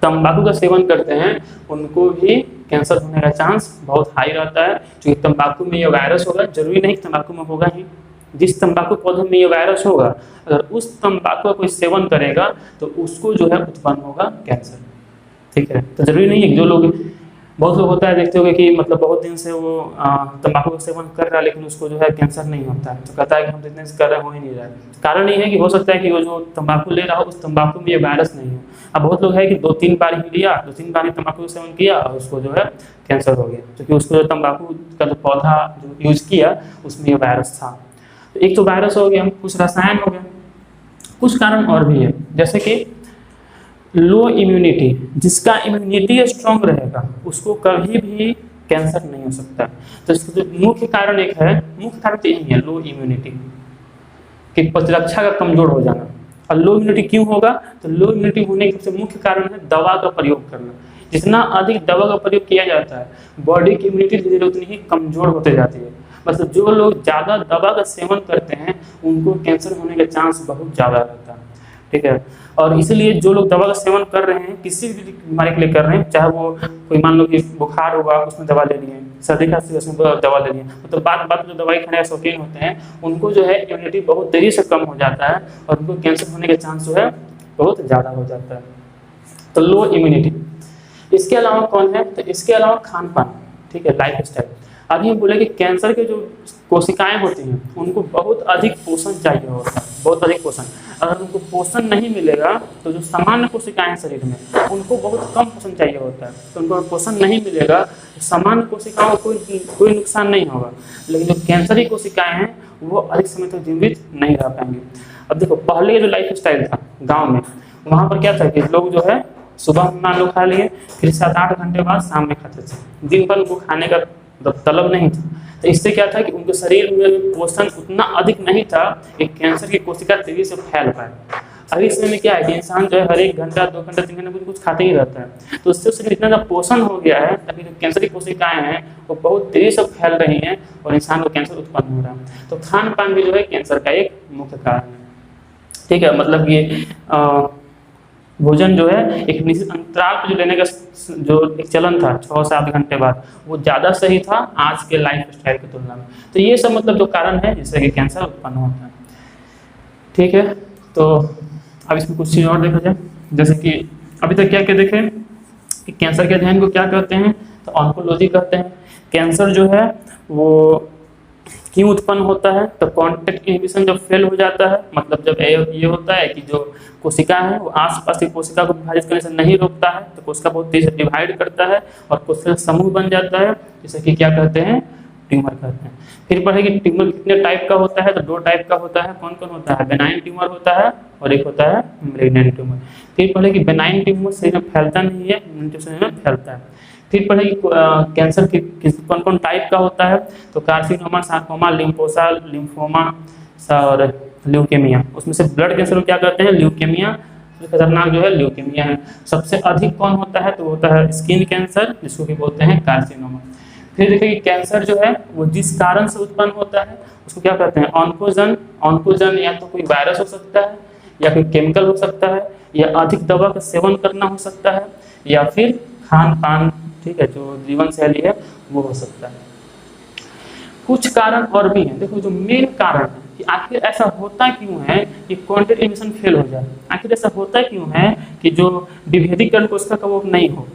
तंबाकू का सेवन करते हैं उनको भी कैंसर होने का चांस बहुत हाई रहता है, क्योंकि तंबाकू में ये वायरस होगा। जरूरी नहीं कि तंबाकू में होगा ही, जिस तंबाकू पौधे में ये वायरस होगा अगर उस तंबाकू का कोई सेवन करेगा तो उसको जो है उत्पन्न होगा कैंसर। ठीक है, तो जरूरी नहीं है। जो लोग, बहुत लोग होता है देखते होंगे कि मतलब बहुत दिन से वो तंबाकू का सेवन कर रहा है लेकिन उसको जो है कैंसर नहीं होता है, तो कहता है कि हम जितने से कर रहे हैं हो ही नहीं रहा है। कारण ये है कि हो सकता है कि वो जो तंबाकू ले रहा हो उस तंबाकू में ये वायरस नहीं हो। अब बहुत लोग है कि 2-3 बार ही लिया, 2-3 बार ही तंबाकू का सेवन किया और उसको जो है कैंसर हो गया, क्योंकि उसको जो तंबाकू का जो पौधा जो यूज किया उसमें ये वायरस था। तो एक तो वायरस हो गया, कुछ रसायन हो गया, कुछ कारण और भी है, जैसे कि लो इम्यूनिटी। जिसका इम्यूनिटी स्ट्रांग रहेगा उसको कभी भी कैंसर नहीं हो सकता। तो इसका जो मुख्य कारण एक है, मुख्य कारण तो यही है, लो इम्यूनिटी, कि प्रतिरक्षा का कमजोर हो जाना। और लो इम्यूनिटी क्यों होगा? तो लो इम्यूनिटी होने के सबसे मुख्य कारण है दवा का प्रयोग करना। जितना अधिक दवा का प्रयोग किया जाता है, बॉडी की इम्यूनिटी धीरे धीरे उतनी ही कमजोर होते जाती है। मतलब जो लोग ज़्यादा दवा का सेवन करते हैं उनको कैंसर होने का चांस बहुत ज़्यादा रहता है, ठीक है। और इसलिए जो लोग दवा का सेवन कर रहे हैं, किसी भी बीमारी के लिए कर रहे हैं, चाहे वो कोई मान लो कि बुखार हुआ उसमें दवा ले लिए, सर्दी खांसी उसमें दवा ले लिए, तो बात बात जो दवाई खाने के शौकीन होते हैं उनको जो है इम्यूनिटी बहुत तेजी से कम हो जाता है और उनको कैंसर होने के चांस जो है बहुत ज़्यादा हो जाता है। तो लो इम्यूनिटी। इसके अलावा कौन है, तो इसके अलावा खान पान, ठीक है, लाइफ स्टाइल। अभी हम बोले कि कैंसर के जो कोशिकाएं होती हैं उनको बहुत अधिक पोषण चाहिए होता है, बहुत अधिक पोषण। अगर उनको पोषण नहीं मिलेगा तो जो सामान्य कोशिकाएं हैं शरीर में उनको बहुत कम पोषण चाहिए होता है, तो उनको पोषण नहीं मिलेगा तो सामान्य कोशिकाओं को कोई नुकसान नहीं होगा, लेकिन जो कैंसर की कोशिकाएं हैं वो अधिक समय तक जीवित नहीं रह पाएंगे। अब देखो पहले जो लाइफ स्टाइल था गाँव में, वहाँ पर क्या था कि लोग जो है सुबह मान लो खा लिए, फिर 7-8 घंटे बाद शाम में खाते थे, दिन भर उनको खाने का तलब नहीं था। तो इससे क्या था कि उनके शरीर में पोषण उतना अधिक नहीं था कि कैंसर की कोशिका तेजी से फैल पाए। अभी समय में क्या है कि इंसान जो है हर 1 घंटा 2 घंटा 3 घंटा कुछ खाते ही रहता है, तो उससे उसके इतना ज़्यादा पोषण हो गया है तभी जो कैंसर की कोशिकाएं हैं वो बहुत तेजी से फैल रही हैं और इंसान को कैंसर उत्पन्न हो रहा है। तो खान पान भी जो है कैंसर का एक मुख्य कारण है, ठीक है। मतलब ये भोजन जो है एक निश्चित अंतराल पर जो लेने का जो एक चलन था 6-7 घंटे बाद, वो ज़्यादा सही था आज के लाइफ स्टाइल की तुलना में। तो ये सब मतलब जो कारण है जिससे कि कैंसर उत्पन्न होता है, ठीक है। तो अब इसमें कुछ चीज़ और देखा जाए, जैसे कि अभी तक क्या क्या देखें कि कैंसर के अध्ययन को क्या कहते हैं, तो ऑन्कोलॉजी कहते हैं। कैंसर जो है वो क्यों उत्पन्न होता है, तो कॉन्टैक्ट इनहिबिशन जब फेल हो जाता है, मतलब जब ये होता है कि जो कोशिका है वो आसपास की कोशिका को विभाजित करने से नहीं रोकता है, तो कोशिका बहुत तेजी से डिवाइड करता है और कोशिका समूह बन जाता है, जिसे कि क्या कहते हैं, ट्यूमर कहते हैं। फिर पढ़े कि ट्यूमर कितने टाइप का होता है, तो 2 टाइप का होता है। कौन कौन होता है, बेनाइन ट्यूमर होता है और एक होता है मैलिग्नेंट ट्यूमर। फिर पढ़े कि बेनाइन ट्यूमर शरीर में फैलता नहीं है, शरीर में फैलता है। फिर पढ़े कि कैंसर कौन कौन टाइप का होता है, तो कार्सिनोमा, सार्कोमा, लिम्फोसा, लिम्फोमा और ल्यूकेमिया। उसमें से ब्लड कैंसर को क्या कहते हैं, ल्यूकेमिया। खतरनाक जो है ल्यूकेमिया है। सबसे अधिक कौन होता है, तो होता है स्किन कैंसर, जिसको कि बोलते हैं कार्सिनोमा। फिर देखिए कैंसर जो है वो जिस कारण से उत्पन्न होता है उसको क्या कहते हैं, ऑन्कोजन। ऑन्कोजन या तो कोई वायरस हो सकता है या कोई केमिकल हो सकता है या अधिक दवा का सेवन करना हो सकता है या फिर खान पान, ठीक है, जो जीवन शैली है वो हो सकता है। कुछ कारण और भी हैं। देखो जो मेन कारण है कि आखिर ऐसा होता क्यों है कि कॉन्टैक्ट इनहिबिशन फेल हो जाए, आखिर ऐसा होता क्यों है कि जो विभेदीकरण कोशिका का वो नहीं हो,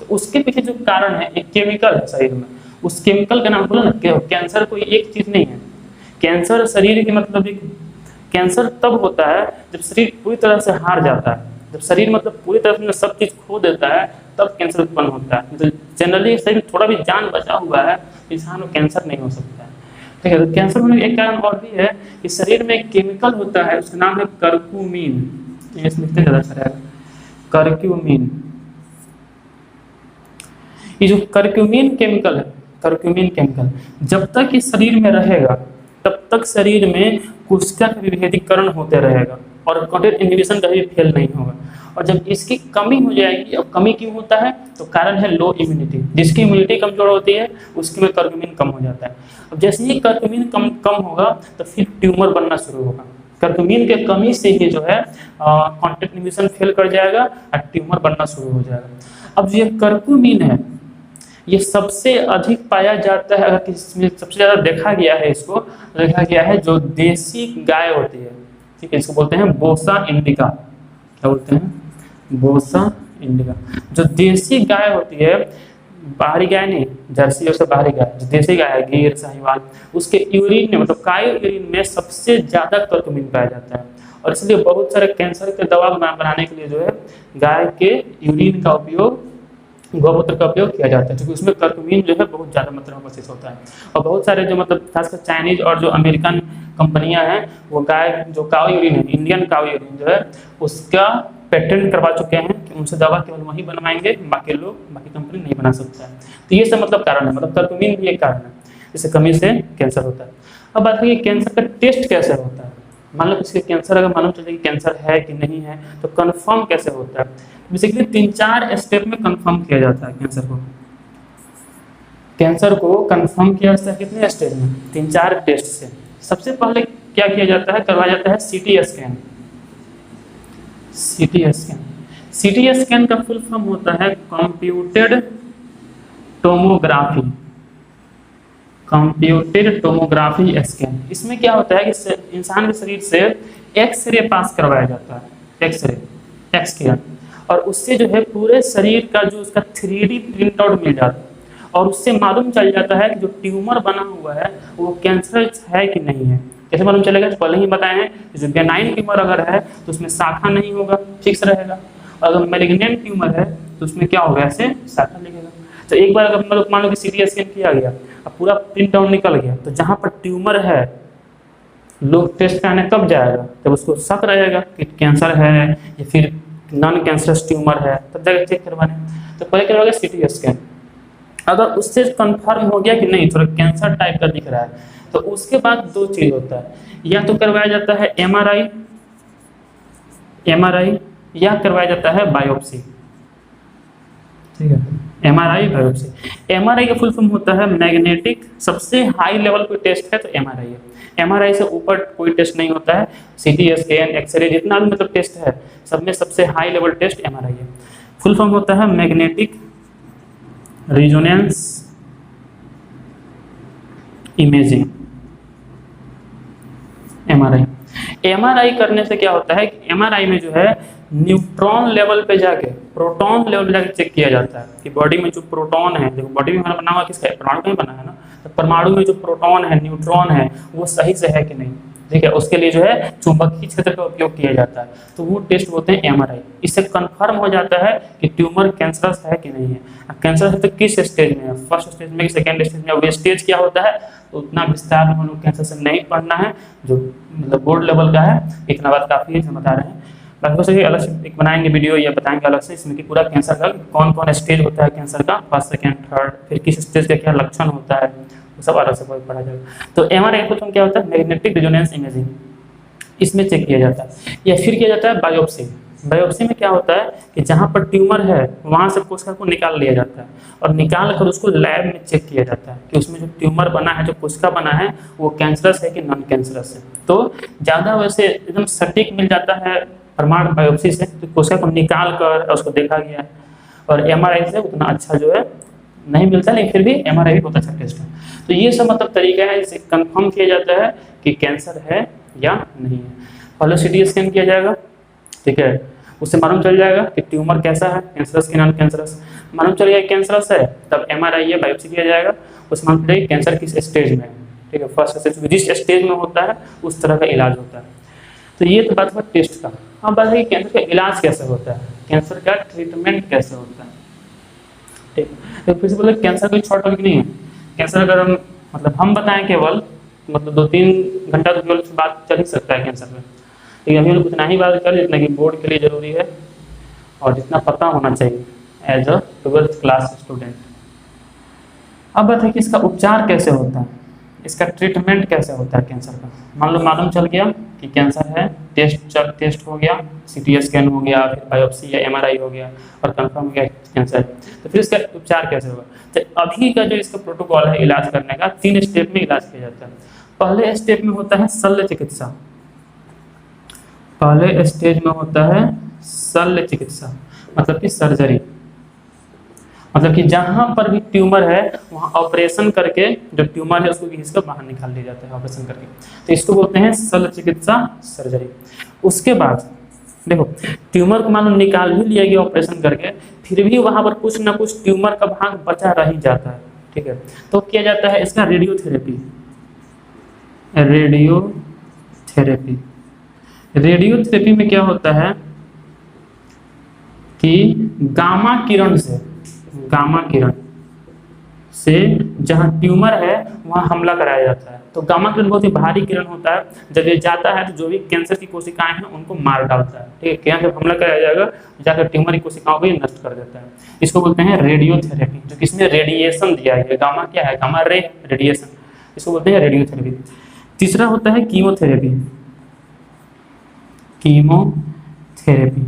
तो उसके पीछे जो कारण है एक केमिकल है शरीर में। उस केमिकल का नाम बोला ना, कैंसर कोई एक चीज नहीं है। कैंसर शरीर की मतलब एक कैंसर तब होता है जब शरीर पूरी तरह से हार जाता है, जब शरीर मतलब पूरी तरह से सब चीज खो देता है तब कैंसर उत्पन्न होता है। तो जनरली शरीर थोड़ा भी जान बचा हुआ है इंसान को कैंसर नहीं हो सकता है, ठीक है। तो कैंसर होने का एक कारण और भी है कि शरीर में एक केमिकल होता है, उसका नाम है करक्यूमिन। इसमें लिखते ज़्यादा अच्छा रहेगा, करक्यूमिन। ये जो करक्यूमिन केमिकल है, करक्यूमिन केमिकल जब तक इस शरीर में रहेगा तब तक शरीर में कोशिका का विभेदीकरण होते रहेगा और कॉन्टैक्ट इनहिबिशन कभी फेल नहीं होगा। और जब इसकी कमी हो जाएगी, अब कमी क्यों होता है, तो कारण है लो इम्यूनिटी। जिसकी इम्यूनिटी कमजोर होती है उसके में करक्यूमिन कम हो जाता है। अब जैसे ही करक्यूमिन कम होगा तो फिर ट्यूमर बनना शुरू होगा। करक्यूमिन के कमी से ही जो है कॉन्टैक्ट इनहिबिशन फेल कर जाएगा और ट्यूमर बनना शुरू हो जाएगा। अब ये करक्यूमिन है ये सबसे अधिक पाया जाता है, अगर किसी सबसे ज़्यादा देखा गया है, इसको देखा गया है जो देसी गाय होती है, ठीक है, इसको बोलते हैं बोसा इंडिका। क्या बोलते हैं, बोसा इंडिका। जो देसी गाय होती है, बाहरी गाय नहीं, जर्सी और बाहरी गाय, जो देसी गाय है गिर साहिवाल, उसके यूरिन में मतलब गाय यूरिन में सबसे ज़्यादा करक्यूमिन पाया जाता है। और इसलिए बहुत सारे कैंसर के दवा बनाने के लिए जो है गाय के यूरिन का उपयोग, गौमूत्र का उपयोग किया जाता है, क्योंकि उसमें करक्यूमिन जो है बहुत ज़्यादा मात्रा में उपस्थित होता है। और बहुत सारे जो मतलब खासकर चाइनीज और जो अमेरिकन कंपनियां हैं वो गाय जो काऊ यूरिन है, इंडियन काऊ यूरिन जो है उसका पेटेंट करवा चुके हैं कि उनसे दवा केवल वही बनवाएंगे, बाकी कंपनी नहीं बना सकता है। तो ये सब मतलब कारण है, मतलब करक्यूमिन भी एक कारण है, इससे कमी से कैंसर होता है। अब बात है कि कैंसर का टेस्ट कैसे होता है। मान लो किसी कैंसर अगर मालूम चले कि कैंसर है कि नहीं है तो कन्फर्म कैसे होता है। बेसिकली 3-4 स्टेप में कंफर्म किया जाता है कैंसर को। कैंसर को कंफर्म किया जाता है कितने स्टेज में? 3-4 टेस्ट से। सबसे पहले क्या किया जाता है? करवाया जाता है CT scan. CT scan, CT scan का फुल फॉर्म होता है computed tomography. Computed tomography scan. इसमें क्या होता है कि इंसान के शरीर से एक्सरे पास करवाया जाता है, एक्सरे, एक्स किरण, और उससे जो है पूरे शरीर का जो उसका 3D प्रिंट आउट मिल जाता है और उससे मालूम चल जाता है कि जो ट्यूमर बना हुआ है वो कैंसर है कि नहीं है। कैसे मालूम चलेगा? पहले ही बताए हैं, जो बेनाइन ट्यूमर अगर है तो उसमें शाखा नहीं होगा, फिक्स रहेगा। अगर मैलिग्नेंट ट्यूमर है तो उसमें क्या होगा? ऐसे शाखा लगेगा। तो एक बार अगर मान लो कि सीटी स्कैन किया गया, अब पूरा प्रिंट आउट निकल गया, तो जहाँ पर ट्यूमर है लोग टेस्ट कराने कब जाएगा? जब उसको शक रहेगा कि कैंसर है या फिर नॉन कैंसरस ट्यूमर है, तब जाकर चेक करवाने। तो पहले करवाएगा सीटी स्कैन। अगर उससे कंफर्म हो गया कि नहीं थोड़ा कैंसर टाइप का दिख रहा है, तो उसके बाद 2 चीज होता है, या तो करवाया जाता है एमआरआई, एमआरआई, या करवाया जाता है बायोप्सी। ठीक है, एमआरआई, बायोप्सी। एमआरआई का फुल फॉर्म होता है मैग्नेटिक, सबसे हाई लेवल कोई टेस्ट है तो एमआरआई है। एमआरआई से ऊपर कोई टेस्ट नहीं होता है। सीटी स्कैन, एक्सरे, जितना भी मतलब टेस्ट है सब में सबसे हाई लेवल टेस्ट एमआरआई है। फुल फॉर्म होता है magnetic resonance imaging, MRI. MRI करने से क्या होता है कि एमआरआई में जो है न्यूट्रॉन लेवल पे जाके, प्रोटॉन लेवल पे जाके चेक किया जाता है कि बॉडी में जो प्रोटॉन है, देखो बॉडी में हमारा बना हुआ किसका है? परमाणु का ही बना है ना। तो परमाणु में जो प्रोटॉन है, न्यूट्रॉन है, वो सही से है कि नहीं। ठीक है, उसके लिए जो है चुंबकीय क्षेत्र का उपयोग किया जाता है, तो वो टेस्ट होते हैं एमआरआई। इससे कंफर्म हो जाता है कि ट्यूमर कैंसरस है कि नहीं है। कैंसर है तो किस स्टेज में है? फर्स्ट स्टेज में, सेकेंड स्टेज में। अब स्टेज क्या होता है तो उतना विस्तार में हम लोग कैंसर से नहीं पढ़ना है, जो मतलब बोर्ड लेवल का है, इतना बात काफी है, बता रहे हैं। बाकी हो सके अलग से एक बनाएंगे वीडियो या बताएंगे अलग से इसमें कि पूरा कैंसर का कौन कौन स्टेज होता है कैंसर का, फर्स्ट, सेकेंड, थर्ड, फिर किस स्टेज का क्या लक्षण होता है, वो सब अलग से पढ़ा जाएगा। तो एमआरआई को क्या होता है? मैग्नेटिक रेजोनेंस इमेजिंग, इसमें चेक किया जाता है। या फिर किया जाता है बायोप्सी। बायोप्सी में क्या होता है कि जहाँ पर ट्यूमर है वहाँ से कोशिका को निकाल लिया जाता है और निकाल कर उसको लैब में चेक किया जाता है कि उसमें जो ट्यूमर बना है, जो कोशिका बना है, वो कैंसरस है कि नॉन कैंसरस है। तो ज़्यादा वैसे एकदम सटीक मिल जाता है प्रमाण बायोप्सी से, तो कोशिका को निकाल कर उसको देखा गया है। और एमआरआई से उतना अच्छा जो है नहीं मिलता, लेकिन फिर भी एमआरआई बहुत अच्छा टेस्ट है। तो ये सब मतलब तरीका है, इसे कंफर्म किया जाता है कि कैंसर है या नहीं है। पहले सीटी स्कैन किया जाएगा, ठीक है, उससे मालूम चल जाएगा कि ट्यूमर कैसा है, कैंसरस कि नॉन कैंसरस। मालूम चल गया कैंसरस है, तब एमआरआई या बायोप्सी किया जाएगा, उससे मालूम चलेगा कैंसर किस स्टेज में है। ठीक है, फर्स्ट स्टेज, जिस स्टेज में होता है उस तरह का इलाज होता है। तो ये तो बात हुआ टेस्ट का। अब बात है कि कैंसर का इलाज कैसे होता है, कैंसर का ट्रीटमेंट कैसे होता है। ठीक, तो फिर से बोले कैंसर कोई शॉर्ट टॉपिक नहीं है। कैंसर अगर हम मतलब हम बताएं केवल, मतलब 2-3 घंटा तो केवल बात चल ही सकता है कैंसर में, लेकिन अभी हम उतना ही बात करें जितना कि बोर्ड के लिए जरूरी है और जितना पता होना चाहिए as a 12th class student. अब बात है कि इसका उपचार कैसे होता है, इसका ट्रीटमेंट कैसे होता है कैंसर का। मान लो मालूम चल गया कि कैंसर है, टेस्ट हो गया, सीटी स्कैन हो गया, फिर बायोप्सी या एमआरआई हो गया और कंफर्म हो गया कैंसर, तो फिर इसका उपचार कैसे होगा। तो अभी का जो इसका प्रोटोकॉल है इलाज करने का, 3 स्टेप में इलाज किया जाता है। पहले स्टेप में होता है शल्य चिकित्सा, पहले स्टेज में होता है शल्य चिकित्सा, मतलब कि सर्जरी, मतलब कि जहां पर भी ट्यूमर है वहां ऑपरेशन करके जो ट्यूमर है उसको घिस कर बाहर निकाल लिया जाता है ऑपरेशन करके, तो इसको बोलते हैं शल्य चिकित्सा, सर्जरी। उसके बाद देखो ट्यूमर को मानो निकाल भी लिया गया ऑपरेशन करके, फिर भी वहां पर कुछ ना कुछ ट्यूमर का भाग बचा रह ही जाता है। ठीक है, तो किया जाता है इसका रेडियोथेरेपी। रेडियोथेरेपी, रेडियोथेरेपी में क्या होता है कि गामा किरण से जहां ट्यूमर है वहां हमला कराया जाता है। तो गामा किरण बहुत ही भारी किरण होता है, जब ये जाता है तो जो भी कैंसर की कोशिकाएं हैं उनको मार डालता है। ठीक है, क्या जब हमला कराया जाएगा जाकर ट्यूमर की कोशिकाओं को नष्ट कर देता है। इसको बोलते हैं रेडियोथेरेपी, जो किसमें रेडिएशन दिया गया। गामा क्या है? गामा रे रेडिएशन, इसको बोलते हैं रेडियोथेरेपी। तीसरा होता है कीमोथेरेपी। कीमोथेरेपी,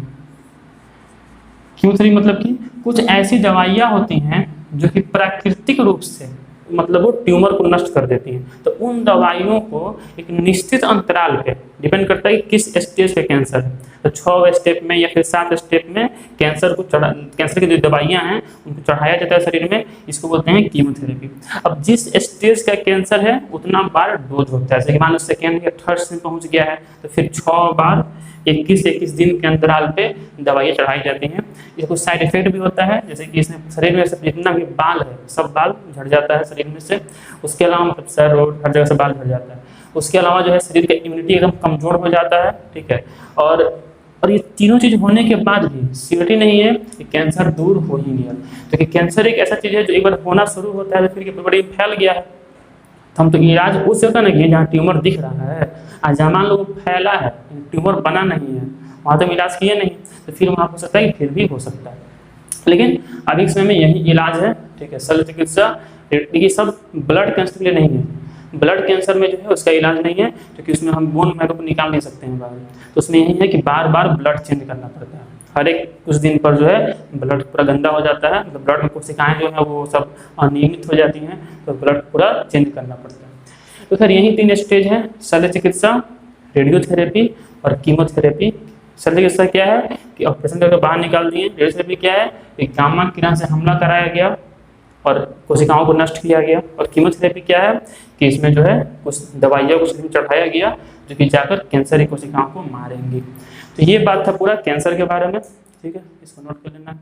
कीमोथेरेपी मतलब कि कुछ ऐसी दवाइयाँ होती हैं जो कि प्राकृतिक रूप से मतलब वो ट्यूमर को नष्ट कर देती हैं। तो उन दवाइयों को एक निश्चित अंतराल पे, डिपेंड करता है कि किस स्टेज का कैंसर है, तो 6 स्टेप में या फिर 7 स्टेप में कैंसर की जो दवाइयाँ हैं उनको चढ़ाया जाता है शरीर में, इसको बोलते हैं कीमोथेरेपी। अब जिस स्टेज का कैंसर है उतना बार डोज होता है, जैसे कि मान लो सेकेंड या थर्ड स्टेज पहुँच गया है तो फिर 6 बार 21 दिन के अंतराल पे दवाइयाँ चढ़ाई जाती हैं। इसका कुछ साइड इफेक्ट भी होता है, जैसे कि इसमें शरीर में सब जितना भी बाल है सब बाल झड़ जाता है शरीर में से। उसके अलावा मतलब सर और हर जगह से बाल झड़ जाता है। उसके अलावा जो है शरीर का इम्यूनिटी एकदम कमजोर हो जाता है, ठीक है। और ये तीनों चीज़ होने के बाद भी श्योरिटी नहीं है कि कैंसर दूर हो ही गया, क्योंकि कैंसर एक ऐसा चीज़ है जो एक बार होना शुरू होता है तो फिर बड़ी फैल गया है। तो हम तो इलाज उससे होता ना कि जहाँ ट्यूमर दिख रहा है, जहाँ मान लो फैला है, ट्यूमर बना नहीं है, वहाँ तो हम इलाज किए नहीं, तो फिर वहाँ हो सकता है कि फिर भी हो सकता है। लेकिन अभी के समय में यही इलाज है, ठीक है। शल्य चिकित्सा देखिए सब ब्लड कैंसर के लिए नहीं है, ब्लड कैंसर में जो है उसका इलाज नहीं है, क्योंकि उसमें हम बोन मैरो को निकाल नहीं सकते हैं बाहर। तो उसमें यही है कि बार बार ब्लड चेंज करना पड़ता है, हर एक कुछ दिन पर जो है ब्लड पूरा गंदा हो जाता है, मतलब ब्लड में कोशिकाएं जो है वो सब अनियमित हो जाती हैं, तो ब्लड पूरा चेंज करना पड़ता है। तो खैर यही 3 स्टेज है, शल्य चिकित्सा, रेडियोथेरेपी और कीमोथेरेपी। शल्य चिकित्सा क्या है कि ऑपरेशन करके बाहर निकाल दिए, रेडियोथेरेपी क्या है कि गामा किरण से हमला कराया गया और कोशिकाओं को नष्ट किया गया, और कीमोथेरेपी क्या है कि इसमें जो है कुछ दवाइयों को शरीर में चढ़ाया गया जो कि जाकर कैंसर की कोशिकाओं को मारेंगी। तो ये बात था पूरा कैंसर के बारे में, ठीक है, इसको नोट कर लेना।